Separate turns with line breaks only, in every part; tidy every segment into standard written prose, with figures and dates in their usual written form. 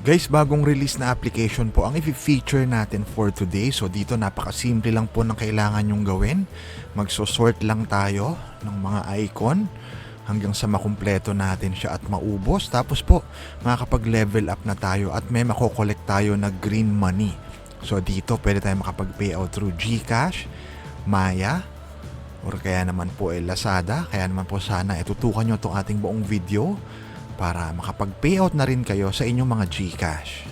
Guys, bagong release na application po ang i-feature natin for today. So dito napakasimple lang po ng kailangan nyong gawin. Magso-sort lang tayo ng mga icon hanggang sa makumpleto natin siya at maubos. Tapos po, makakapag-level up na tayo at may makokollect tayo na green money. So dito pwede tayo makapag-payout through GCash, Maya, or kaya naman po Lazada. Kaya naman po sana tutukan nyo itong ating buong video para makapag-payout na rin kayo sa inyong mga GCash.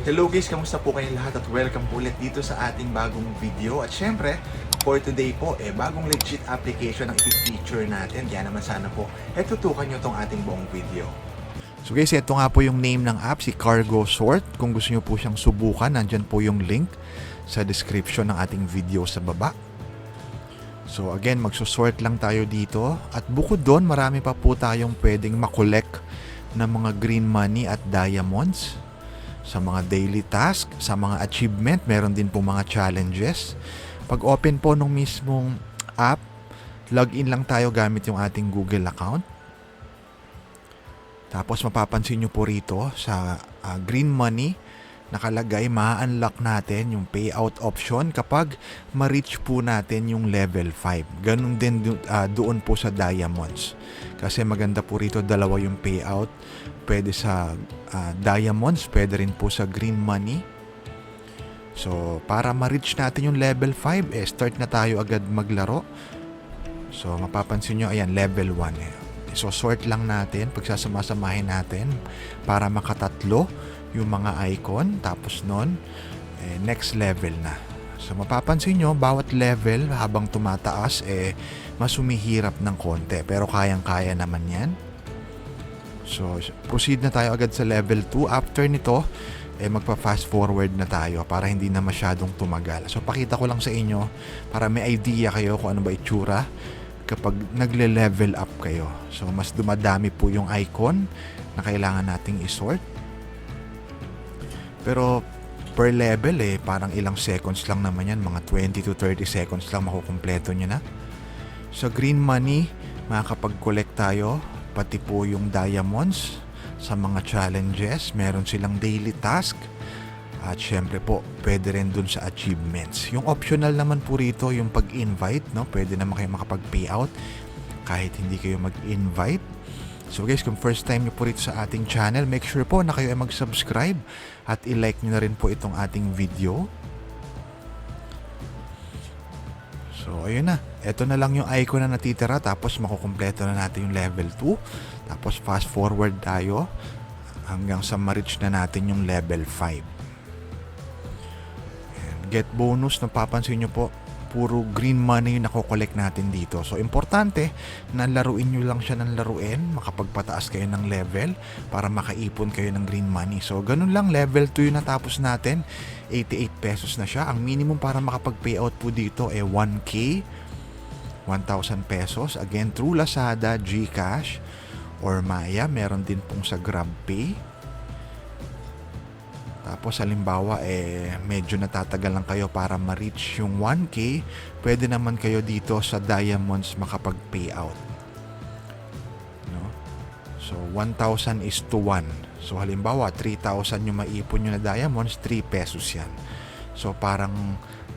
Hello guys, kamusta po kayong lahat at welcome po ulit dito sa ating bagong video. At syempre, for today po, bagong legit application ang i-feature natin. Kaya naman sana po, tutukan nyo itong ating buong video. So guys, ito nga po yung name ng app, si Cargo Sort. Kung gusto nyo po siyang subukan, nandyan po yung link sa description ng ating video sa baba. So again, magsusort lang tayo dito at bukod doon marami pa po tayong pwedeng makollect ng mga green money at diamonds sa mga daily task, sa mga achievement, meron din po mga challenges. Pag open po nung mismong app, login lang tayo gamit yung ating Google account. Tapos mapapansin nyo po rito sa green money nakalagay, ma-unlock natin yung payout option kapag ma-reach po natin yung level 5. Ganun din doon po sa diamonds. Kasi maganda po rito, dalawa yung payout. Pwede sa diamonds, pwede rin po sa green money. So, para ma-reach natin yung level 5, start na tayo agad maglaro. So, mapapansin nyo, ayan, level 1. So, sort lang natin, pagsasama-samahin natin para makatatlo yung mga icon, tapos nun next level na. So mapapansin nyo, bawat level habang tumataas mas humihirap ng konti, pero kayang-kaya naman yan. So proceed na tayo agad sa level 2. After nito magpa fast forward na tayo para hindi na masyadong tumagal. So pakita ko lang sa inyo para may idea kayo kung ano ba itsura kapag nagle-level up kayo. So mas dumadami po yung icon na kailangan nating isort. Pero per level parang ilang seconds lang naman yan, mga 20 to 30 seconds lang makukumpleto nyo na. Sa green money, makakapag-collect tayo, pati po yung diamonds sa mga challenges, meron silang daily task, at syempre po, pwede rin dun sa achievements. Yung optional naman po rito, yung pag-invite, no? Pwede naman kayo makapag-payout kahit hindi kayo mag-invite. So guys, kung first time nyo po rito sa ating channel, make sure po na kayo ay mag-subscribe at i-like nyo na rin po itong ating video. So ayun na, ito na lang yung icon na natitira, tapos makukumpleto na natin yung level 2. Tapos fast forward tayo hanggang sa ma-reach na natin yung level 5. And get bonus, napapansin nyo po, puro green money yung nakokollect natin dito. So, importante na laruin nyo lang siya ng laruin, makapagpataas kayo ng level para makaipon kayo ng green money. So, ganun lang, level 2 yung natapos natin. 88 pesos na siya. Ang minimum para makapag-payout po dito 1K, 1,000 pesos. Again, through Lazada, GCash, or Maya. Meron din pong sa GrabPay. Tapos halimbawa medyo natatagal lang kayo para ma-reach yung 1K, pwede naman kayo dito sa diamonds makapag-payout. No? So 1,000 is to 1. So halimbawa 3,000 yung maipon nyo na diamonds, 3 pesos yan. So parang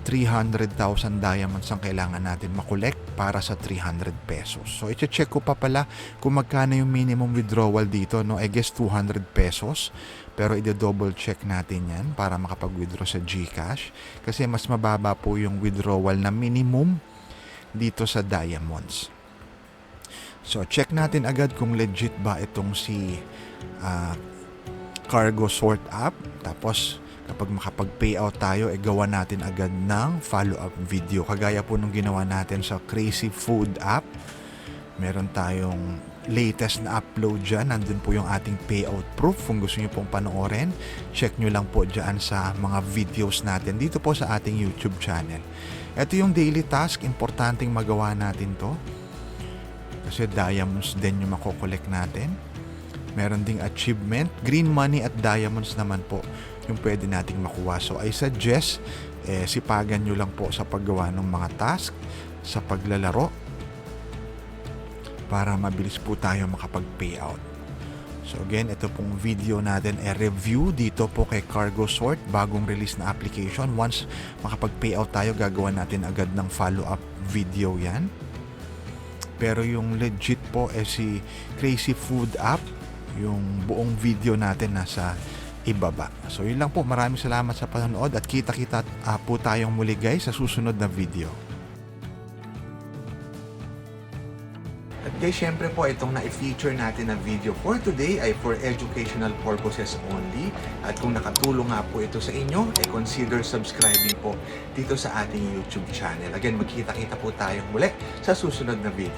300,000 diamonds ang kailangan natin makolekt para sa 300 pesos. So i-check ko pa pala kung magkano yung minimum withdrawal dito, no? I guess 200 pesos. Pero i-double check natin yan para makapag-withdraw sa GCash kasi mas mababa po yung withdrawal na minimum dito sa diamonds. So check natin agad kung legit ba itong si Cargo Sort app. Tapos kapag makapag-payout tayo, gawa natin agad ng follow-up video. Kagaya po nung ginawa natin sa Crazy Food app. Meron tayong latest na upload dyan. Nandun po yung ating payout proof. Kung gusto nyo pong panoorin, check nyo lang po dyan sa mga videos natin dito po sa ating YouTube channel. Ito yung daily task. Importanteng magawa natin to. Kasi diamonds din yung makokollect natin. Meron ding achievement. Green money at diamonds naman po yung pwede nating makuha. So I suggest sipagan nyo lang po sa paggawa ng mga task, sa paglalaro, para mabilis po tayo makapag-payout. So again, ito pong video natin ay review dito po kay CargoSort, bagong release na application. Once makapag-payout tayo, gagawa natin agad ng follow-up video yan. Pero yung legit po si Crazy Food App, yung buong video natin nasa ibaba. So yun lang po, maraming salamat sa panonood at kita-kita po tayong muli guys sa susunod na video. At guys, syempre po itong na-feature natin na video for today ay for educational purposes only. At kung nakatulong nga po ito sa inyo, ay consider subscribing po dito sa ating YouTube channel. Again, magkita-kita po tayong muli sa susunod na video.